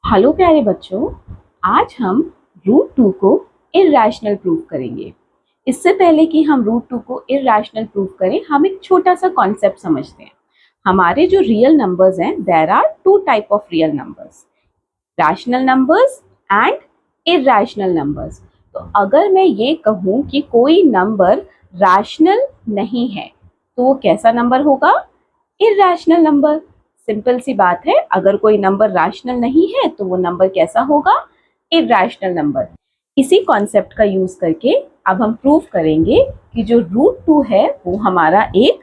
Hello प्यारे बच्चों, आज हम रूट टू को इर्रेशनल प्रूव करेंगे। इससे पहले कि हम रूट टू को इर्रेशनल प्रूव करें, हम एक छोटा सा कॉन्सेप्ट समझते हैं। हमारे जो रियल नंबर्स हैं, there are two type of real numbers, rational numbers and irrational numbers. तो अगर मैं ये कहूँ कि कोई नंबर रैशनल नहीं है, तो वो कैसा नंबर होगा? Irrational number. सिंपल सी बात है, अगर कोई नंबर रैशनल नहीं है तो वो नंबर कैसा होगा? Irrational number. इसी कॉन्सेप्ट का यूज करके अब हम प्रूव करेंगे कि जो रूट टू है वो हमारा एक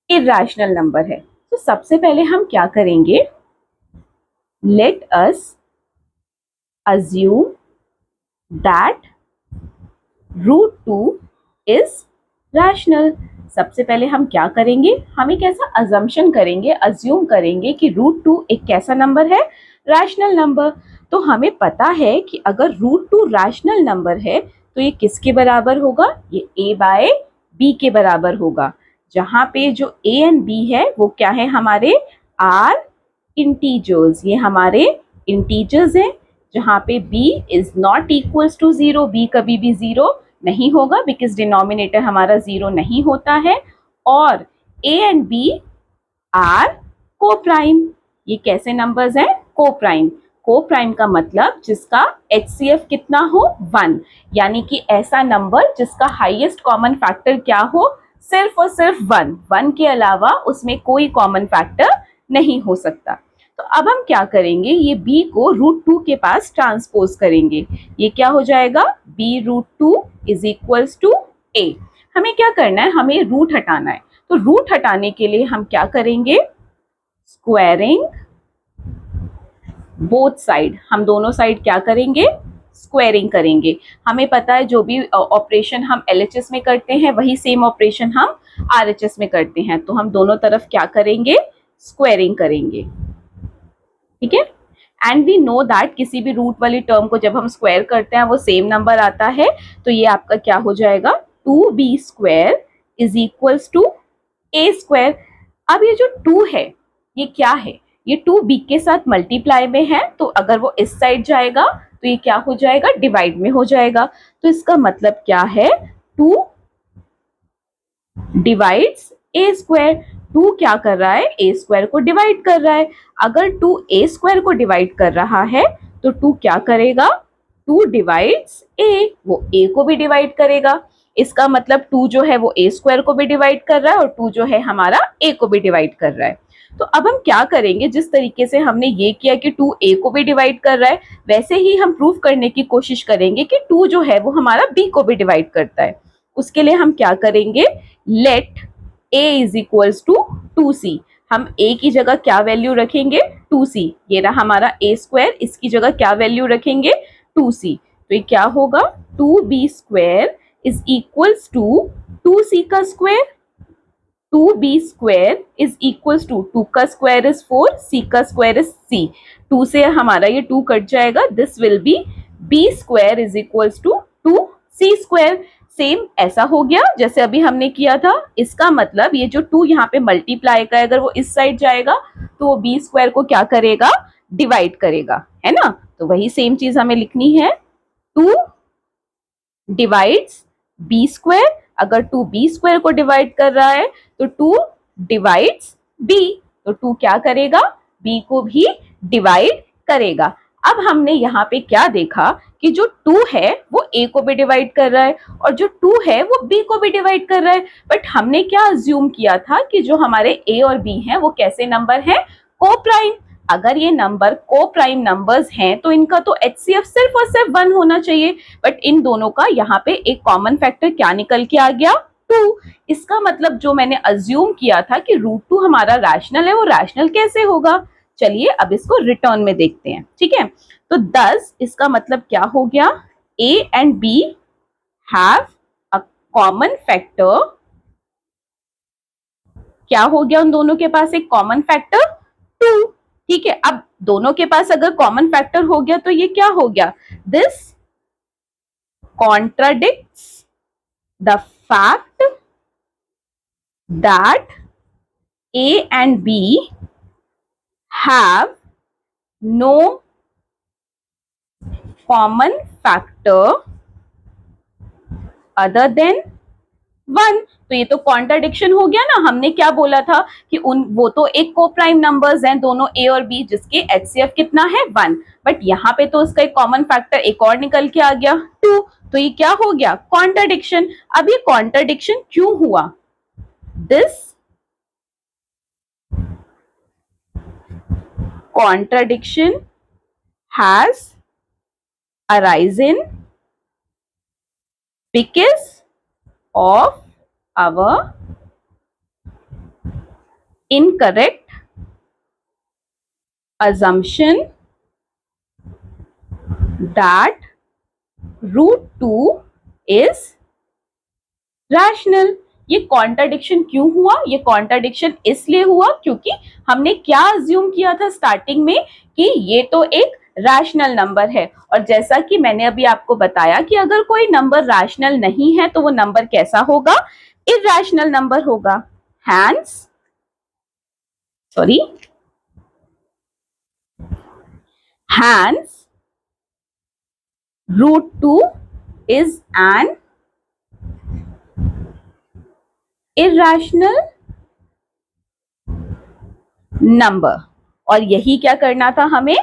इर्रेशनल नंबर है। तो सबसे पहले हम क्या करेंगे? Let us assume that root two is rational. सबसे पहले हम क्या करेंगे? हम एक ऐसा अजम्पशन करेंगे, अज्यूम करेंगे कि रूट टू एक कैसा नंबर है? Rational number. तो हमें पता है कि अगर रूट टू रैशनल नंबर है तो ये किसके बराबर होगा? ये a बाय b के बराबर होगा, जहां पे जो a एंड b है वो क्या है? हमारे आर इंटीजर्स। ये हमारे इंटीजर्स हैं, जहां पे b is not equals to zero. b कभी भी जीरो नहीं होगा बिकॉज डिनोमिनेटर हमारा जीरो नहीं होता है। और a एंड b आर को प्राइम। ये कैसे नंबर्स हैं? को प्राइम। को प्राइम का मतलब जिसका HCF कितना हो? 1। यानी कि ऐसा नंबर जिसका हाईएस्ट कॉमन फैक्टर क्या हो? सिर्फ और सिर्फ 1। 1 के अलावा उसमें कोई कॉमन फैक्टर नहीं हो सकता। तो अब हम क्या करेंगे? ये b को रूट टू के पास ट्रांसपोज करेंगे। ये क्या हो जाएगा? b root two is equals to a। हमें क्या करना है? हमें रूट हटाना है। तो रूट हटाने के लिए हम क्या करेंगे? Squaring both side. हम दोनों साइड क्या करेंगे? स्क्वायरिंग करेंगे। हमें पता है जो भी ऑपरेशन हम LHS में करते हैं वही सेम ऑपरेशन हम RHS में करते हैं। तो हम दोनों तरफ क्या करेंगे? स्क्वायरिंग करेंगे। ठीक है। एंड वी नो दैट किसी भी रूट वाली टर्म को जब हम स्क्वायर करते हैं वो सेम नंबर आता है। तो ये आपका क्या हो जाएगा? 2b² is equals to a square. अब ये जो 2 है ये क्या है? ये 2b के साथ मल्टीप्लाई में है, तो अगर वो इस साइड जाएगा तो ये क्या हो जाएगा? डिवाइड में हो जाएगा। तो इसका मतलब क्या है? 2 डिवाइड्स a स्क्वायर। 2 क्या कर रहा है? a स्क्वायर को डिवाइड कर रहा है। अगर 2 a स्क्वायर को डिवाइड कर रहा है तो 2 क्या करेगा? 2 डिवाइड्स a। वो a को भी डिवाइड करेगा। इसका मतलब 2 जो है वो a स्क्वायर को भी डिवाइड कर रहा है और 2 जो है हमारा a को भी डिवाइड कर रहा है। तो अब हम क्या करेंगे? जिस तरीके से हमने ये किया कि 2 a को भी डिवाइड कर रहा है, वैसे ही हम प्रूव करने की कोशिश करेंगे कि 2 जो है वो हमारा b को भी डिवाइड करता है। उसके लिए हम क्या करेंगे? Let a is equals to 2c। हम a की जगह क्या वैल्यू रखेंगे? 2c। ये रहा हमारा a स्क्वायर, इसकी जगह क्या वैल्यू रखेंगे? 2c। तो ये क्या होगा? 2b² is equals to 2c का square. 2b² is equals to 2 का स्क्वायर इज 4, c का स्क्वायर इज c। 2 से हमारा ये 2 कट जाएगा। This will be b² is equals to 2c²। Same ऐसा हो गया जैसे अभी हमने किया था। इसका मतलब ये जो 2 यहाँ पे मल्टीप्लाई का है, अगर वो इस साइड जाएगा तो वो b² को क्या करेगा? डिवाइड करेगा, है ना? तो वही सेम चीज हमें लिखनी है। 2 डिवाइड्स b²। अगर 2 b² को डिवाइड कर रहा है तो 2 डिवाइड्स b। तो 2 क्या करेगा? b को भी डिवाइड करेगा। अब हमने यहाँ पे क्या देखा कि जो 2 है वो a को भी डिवाइड कर रहा है और जो 2 है वो b को भी डिवाइड कर रहा है। बट हमने क्या अज्यूम किया था कि जो हमारे a और b हैं वो कैसे नंबर है? को प्राइम। अगर ये नंबर को प्राइम नंबर्स हैं तो इनका तो HCF सिर्फ और सिर्फ 1 होना चाहिए। बट इन दोनों का यहाँ पे एक कॉमन फैक्टर क्या निकल के आ गया? 2। इसका मतलब जो मैंने अज्यूम किया था कि रूट 2 हमारा रैशनल है, वो रैशनल कैसे होगा? चलिए अब इसको रिटर्न में देखते हैं। ठीक है। तो 10 इसका मतलब क्या हो गया? A and B have a common factor. क्या हो गया? उन दोनों के पास एक कॉमन फैक्टर 2। ठीक है। अब दोनों के पास अगर कॉमन फैक्टर हो गया तो ये क्या हो गया? This contradicts the fact that A and B have no common factor other than 1। तो ये तो कॉन्ट्राडिक्शन हो गया ना। हमने क्या बोला था कि वो तो एक को प्राइम नंबर्स हैं दोनों ए और बी, जिसके एचसीएफ कितना है 1, बट यहाँ पे तो उसका एक कॉमन फैक्टर एक और निकल के आ गया 2। तो ये क्या हो गया? कॉन्ट्राडिक्शन। अब ये कॉन्ट्राडिक्शन क्यों हुआ? This contradiction has arisen because of our incorrect assumption that root 2 is rational। ये कॉन्ट्राडिक्शन क्यों हुआ? ये कॉन्ट्राडिक्शन इसलिए हुआ क्योंकि हमने क्या अज्यूम किया था स्टार्टिंग में कि ये तो एक रैशनल नंबर है, और जैसा कि मैंने अभी आपको बताया कि अगर कोई नंबर रैशनल नहीं है तो वो नंबर कैसा होगा? इरैशनल नंबर होगा। Hence root 2 is an irrational number। और यही क्या करना था? हमें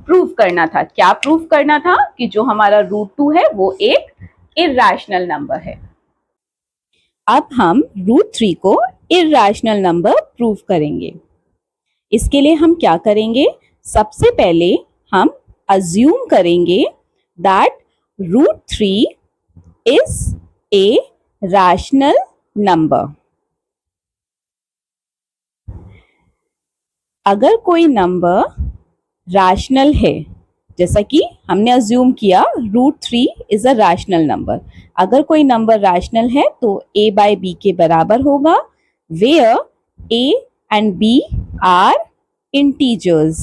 प्रूव करना था। क्या प्रूव करना था? कि जो हमारा रूट 2 है वो एक इरैशनल नंबर है। अब हम रूट 3 को इरैशनल नंबर प्रूव करेंगे। इसके लिए हम क्या करेंगे? सबसे पहले हम अज्यूम करेंगे that root 3 is a rational number. अगर कोई नंबर रैशनल है, जैसा कि हमने अज्यूम किया root 3 is a rational number, अगर कोई नंबर रैशनल है तो a बाय b के बराबर होगा, where a and b are integers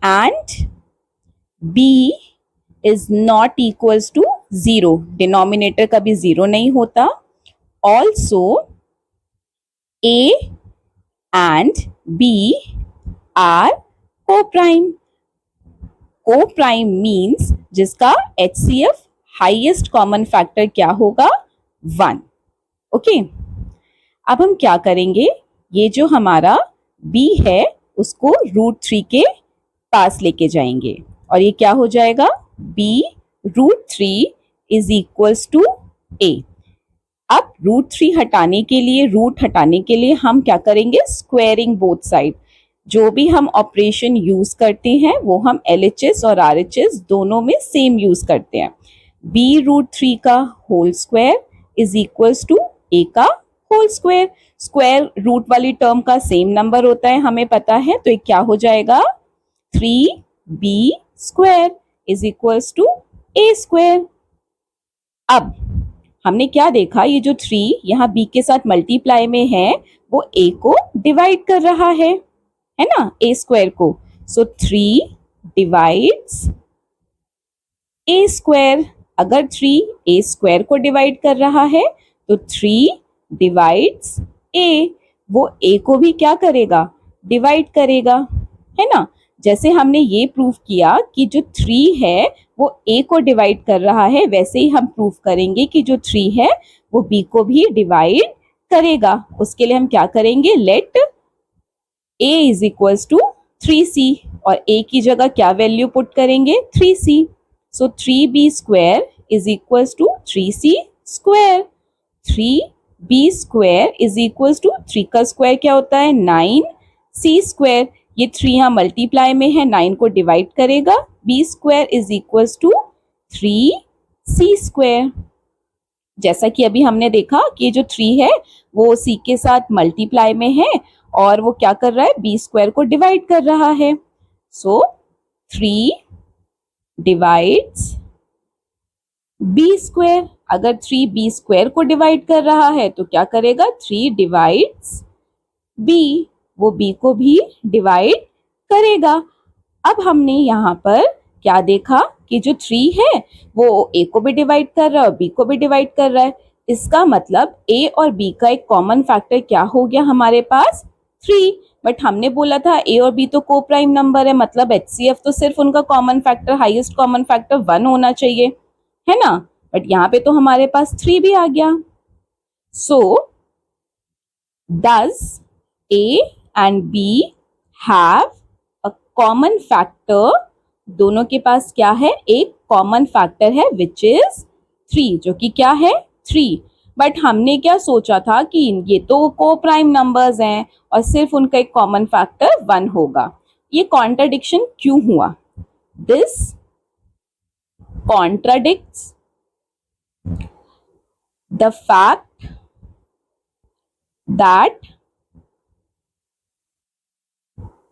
and b is not equals to 0, denominator कभी 0 नहीं होता। Also a and b are coprime. Coprime means जिसका HCF हाईएस्ट कॉमन फैक्टर क्या होगा? 1। ओके, अब हम क्या करेंगे? ये जो हमारा B है उसको रूट 3 के पास लेके जाएंगे और ये क्या हो जाएगा? B root 3 is equals to A। अब रूट 3 हटाने के लिए, रूट हटाने के लिए हम क्या करेंगे? Squaring both side. जो भी हम ऑपरेशन यूज करते हैं वो हम LHS और RHS दोनों में सेम यूज करते हैं। b रूट 3 का whole square is equals to a का होल स्क्वायर। स्क्वायर रूट वाली टर्म का सेम नंबर होता है, हमें पता है, तो ये क्या हो जाएगा? 3b square is equals to a square. अब हमने क्या देखा? ये जो 3 यहाँ b के साथ मल्टीप्लाई में है वो a को डिवाइड कर रहा है ना, a स्क्वायर को। सो 3 डिवाइड्स a स्क्वायर। अगर 3 a स्क्वायर को डिवाइड कर रहा है तो 3 डिवाइड्स a, वो a को भी क्या करेगा? डिवाइड करेगा, है ना। जैसे हमने ये प्रूव किया कि जो 3 है वो a को डिवाइड कर रहा है, वैसे ही हम प्रूव करेंगे कि जो 3 है वो b को भी डिवाइड करेगा। उसके लिए हम क्या करेंगे? Let a is equals to 3c और a की जगह क्या वैल्यू पुट करेंगे? 3c। So 3b square is equals to 3c square. 3b square is equals to 3 का स्क्वायर क्या होता है? 9c square. ये 3 यहाँ मल्टीप्लाई में है, 9 को डिवाइड करेगा। b square is equals to 3c square. जैसा कि अभी हमने देखा कि जो 3 है वो c के साथ मल्टीप्लाई में है और वो क्या कर रहा है? b स्क्वायर को डिवाइड कर रहा है। सो 3 डिवाइड्स b स्क्वायर। अगर 3 b स्क्वायर को डिवाइड कर रहा है तो क्या करेगा? 3 डिवाइड्स b, वो b को भी डिवाइड करेगा। अब हमने यहाँ पर क्या देखा कि जो 3 है वो a को भी डिवाइड कर रहा है और b को भी डिवाइड कर रहा है। इसका मतलब a और b का एक कॉमन फैक्टर क्या हो गया हमारे पास? 3, बट हमने बोला था ए और बी तो को प्राइम नंबर है, मतलब HCF तो सिर्फ उनका common factor, highest common factor 1 होना चाहिए, है ना। बट यहाँ पे तो हमारे पास 3 भी आ गया। So does A and B have a common factor? दोनों के पास क्या है? एक कॉमन फैक्टर है विच इज 3, जो कि क्या है? 3। बट हमने क्या सोचा था कि ये तो को प्राइम नंबर्स हैं और सिर्फ उनका एक कॉमन फैक्टर 1 होगा। ये कॉन्ट्राडिक्शन क्यों हुआ? This contradicts the fact that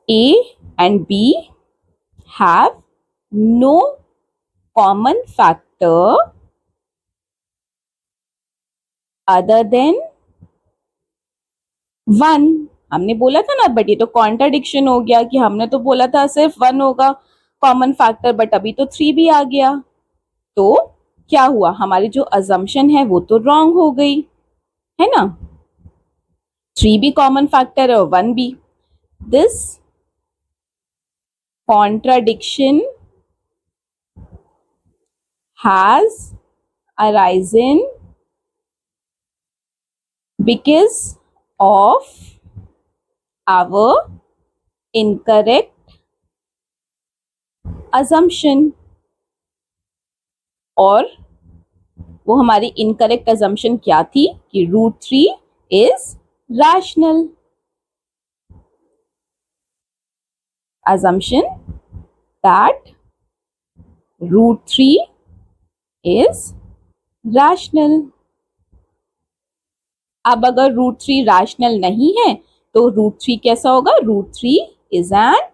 A and B have no common factor other than 1। हमने बोला था ना, बट ये तो कॉन्ट्राडिक्शन हो गया कि हमने तो बोला था सिर्फ 1 होगा कॉमन फैक्टर, बट अभी तो 3 भी आ गया। तो क्या हुआ? हमारी जो अजम्पशन है वो तो रॉन्ग हो गई, है ना। 3 भी कॉमन फैक्टर है और 1 भी। This contradiction has arisen because of our incorrect assumption। और वो हमारी इनकरेक्ट assumption क्या थी? कि √3 is rational। assumption that √3 is rational। अब अगर √3 रैशनल नहीं है तो √3 कैसा होगा? √3 is an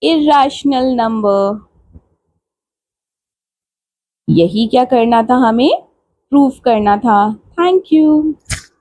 irrational number। यही क्या करना था? हमें प्रूफ करना था। Thank you.